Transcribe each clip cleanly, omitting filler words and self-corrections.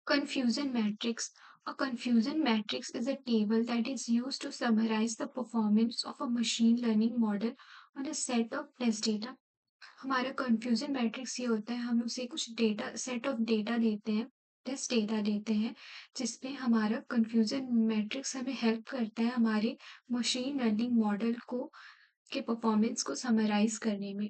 Confusion matrix. A confusion matrix is a table that is used to summarize the performance of a machine learning model on a set of test data. हमारा confusion matrix ये होता है, हम उसे कुछ data set of data देते हैं, test data देते हैं, जिसमें हमारा कंफ्यूजन मैट्रिक्स हमें हेल्प करता है हमारे मशीन लर्निंग मॉडल को के परफॉर्मेंस को समराइज करने में।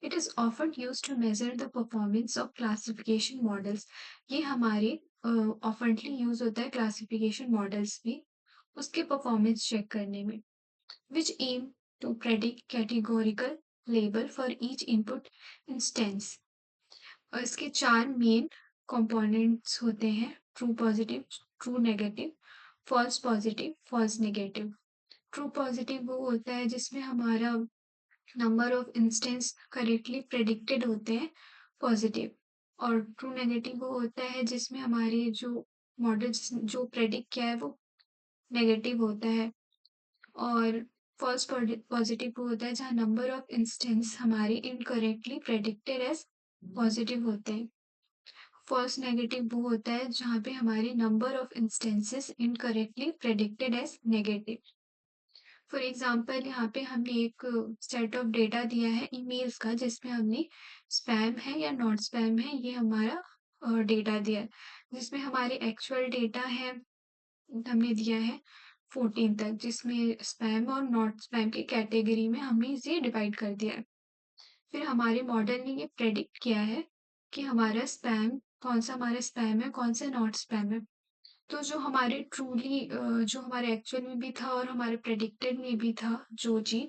It is often used to measure the performance of classification models. ये हमारे ऑफनली यूज होता है क्लासिफिकेशन मॉडल्स भी उसके परफॉर्मेंस चेक करने में। which aim to predict categorical label for each input instance। और इसके चार मेन कंपोनेंट्स होते हैं, true positive, true negative, false positive, false negative. True positive वो होता है जिसमें हमारा number of instance correctly predicted होते हैं, पॉजिटिव। और ट्रू नेगेटिव वो होता है जिसमें हमारे जो मॉडल जो प्रेडिक्ट किया है वो नेगेटिव होता है। और फॉल्स पॉजिटिव वो होता है जहाँ नंबर ऑफ इंस्टेंस हमारे इनकरेक्टली प्रेडिक्टेड एज पॉजिटिव होते हैं। फॉल्स नेगेटिव वो होता है जहाँ पे हमारे number of instances incorrectly predicted as negative. For example यहाँ पे हमने एक सेट ऑफ डेटा दिया है ईमेल्स का, जिसमें हमने स्पैम है या नॉट स्पैम है ये हमारा डेटा दिया है, जिसमें हमारे एक्चुअल डेटा है हमने दिया है 14 तक, जिसमें स्पैम और नॉट स्पैम की कैटेगरी में हमने इसे डिवाइड कर दिया है। फिर हमारे मॉडल ने ये प्रेडिक्ट किया है कि हमारा स्पैम कौन सा हमारा स्पैम है, कौन सा नॉट स्पैम है। तो जो हमारे ट्रूली जो हमारे एक्चुअल में भी था और हमारे प्रेडिक्टेड में भी था जो चीज,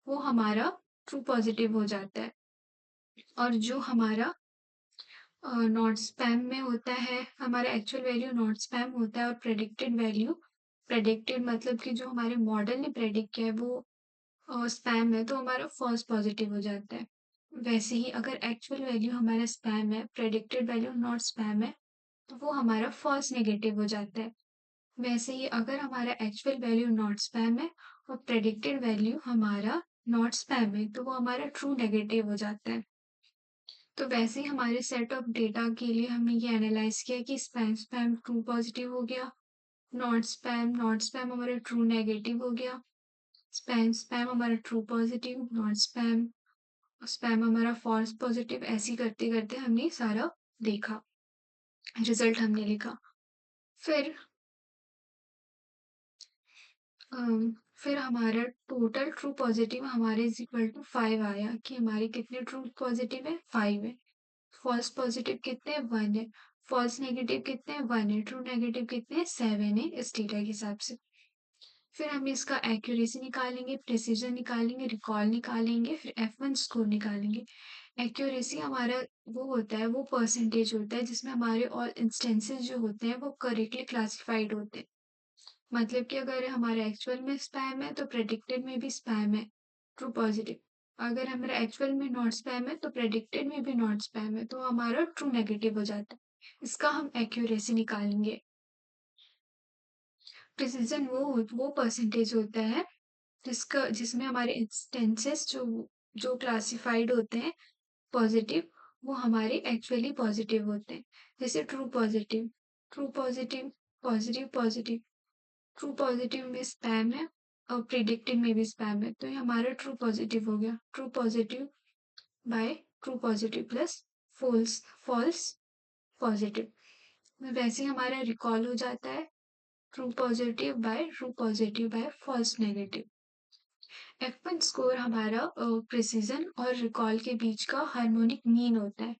वो हमारा ट्रू पॉजिटिव हो जाता है। और जो हमारा नॉट स्पैम में होता है, हमारा एक्चुअल वैल्यू नॉट स्पैम होता है और प्रेडिक्टेड वैल्यू, प्रेडिक्टेड मतलब कि जो हमारे मॉडल ने प्रेडिक्ट किया है वो स्पैम है, तो हमारा फॉल्स पॉजिटिव हो जाता है। वैसे ही अगर एक्चुअल वैल्यू हमारा स्पैम है, प्रेडिक्टेड वैल्यू नॉट स्पैम है, तो वो हमारा फॉल्स नेगेटिव हो जाता है। वैसे ही अगर हमारा एक्चुअल वैल्यू नॉट स्पैम है और प्रेडिक्टेड वैल्यू हमारा नॉट स्पैम है, तो वो हमारा ट्रू नेगेटिव हो जाता है। तो वैसे ही हमारे सेट ऑफ डेटा के लिए हमने ये एनालाइज किया कि स्पैम स्पैम ट्रू पॉजिटिव हो गया, नॉट स्पैम हमारा ट्रू नेगेटिव हो गया, स्पैम स्पैम हमारा true positive, not spam spam हमारा फॉल्स पॉजिटिव। ऐसे ही करते करते हमने सारा देखा, रिजल्ट हमने लिखा। फिर अम, फिर हमारा टोटल ट्रू पॉजिटिव हमारे इज इक्वल टू 5 आया कि हमारे कितने ट्रू पॉजिटिव है, 5 है। फॉल्स पॉजिटिव कितने, 1 है। फॉल्स नेगेटिव कितने, 1 है। ट्रू नेगेटिव कितने, 7 है इस डेटा के हिसाब से। फिर हम इसका एक्यूरेसी निकालेंगे, प्रिसीजन निकालेंगे, रिकॉल निकालेंगे, फिर F1 स्कोर निकालेंगे। एक्यूरेसी हमारा वो होता है, वो परसेंटेज होता है जिसमें हमारे ऑल इंस्टेंसेस जो होते हैं वो करेक्टली क्लासिफाइड होते हैं। मतलब कि अगर हमारा एक्चुअल में स्पैम है तो प्रेडिक्टेड में भी स्पैम है, ट्रू पॉजिटिव। अगर हमारा एक्चुअल में नॉट स्पैम है तो प्रेडिक्टेड में भी नॉट स्पैम है, तो हमारा ट्रू नेगेटिव हो जाता है। इसका हम एक्यूरेसी निकालेंगे। प्रिसीजन वो परसेंटेज होता है जिसमें हमारे इंस्टेंसेस जो जो क्लासिफाइड होते हैं पॉजिटिव, वो हमारे एक्चुअली पॉजिटिव होते हैं। जैसे true positive, true positive, positive positive. True positive में स्पैम है और प्रिडिक्टेड में भी स्पैम है, तो ये हमारा ट्रू पॉजिटिव हो गया। True positive by true positive plus false false positive. वैसे ही हमारा रिकॉल हो जाता है, true positive by true positive by false negative. F1 score हमारा प्रिसीजन और रिकॉल के बीच का हार्मोनिक मीन होता है।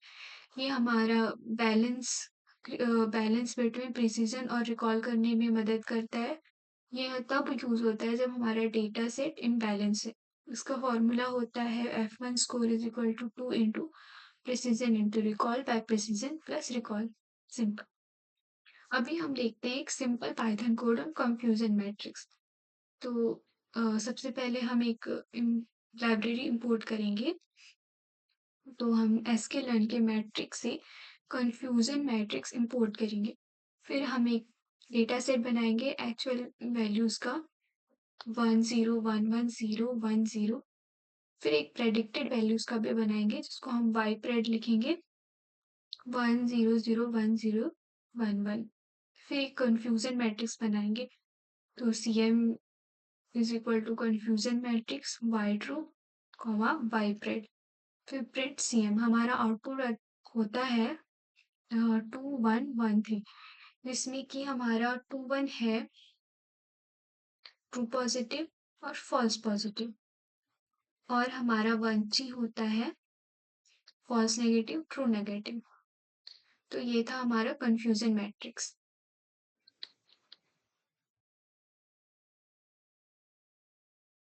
ये हमारा बैलेंस बैलेंस बिटवीन प्रिसीजन और रिकॉल करने में मदद करता है। ये तब यूज होता है जब हमारा डेटा सेट इम्बैलेंस है। इसका फॉर्मूला होता है F1 score is equal to 2 into precision into recall by precision plus recall. Simple. अभी हम देखते हैं एक simple Python code on confusion matrix. तो सबसे पहले हम एक लाइब्रेरी इंपोर्ट करेंगे। तो हम sklearn के मैट्रिक्स से कंफ्यूजन मैट्रिक्स इंपोर्ट करेंगे। फिर हम एक डेटा सेट बनाएंगे एक्चुअल वैल्यूज का 1 0 1 1 0 1 0। फिर एक प्रेडिक्टेड वैल्यूज का भी बनाएंगे जिसको हम y pred लिखेंगे 1 0 0 1 0 1 1। फिर एक कन्फ्यूजन मैट्रिक्स बनाएंगे, तो CM is equal to confusion matrix y true comma y print. फिर प्रिंट CM हमारा आउटपुट होता है 2113, जिसमें कि हमारा 21 है ट्रू पॉजिटिव और फॉल्स पॉजिटिव, और हमारा 13 होता है फॉल्स नेगेटिव ट्रू नेगेटिव। तो ये था हमारा कन्फ्यूजन मैट्रिक्स।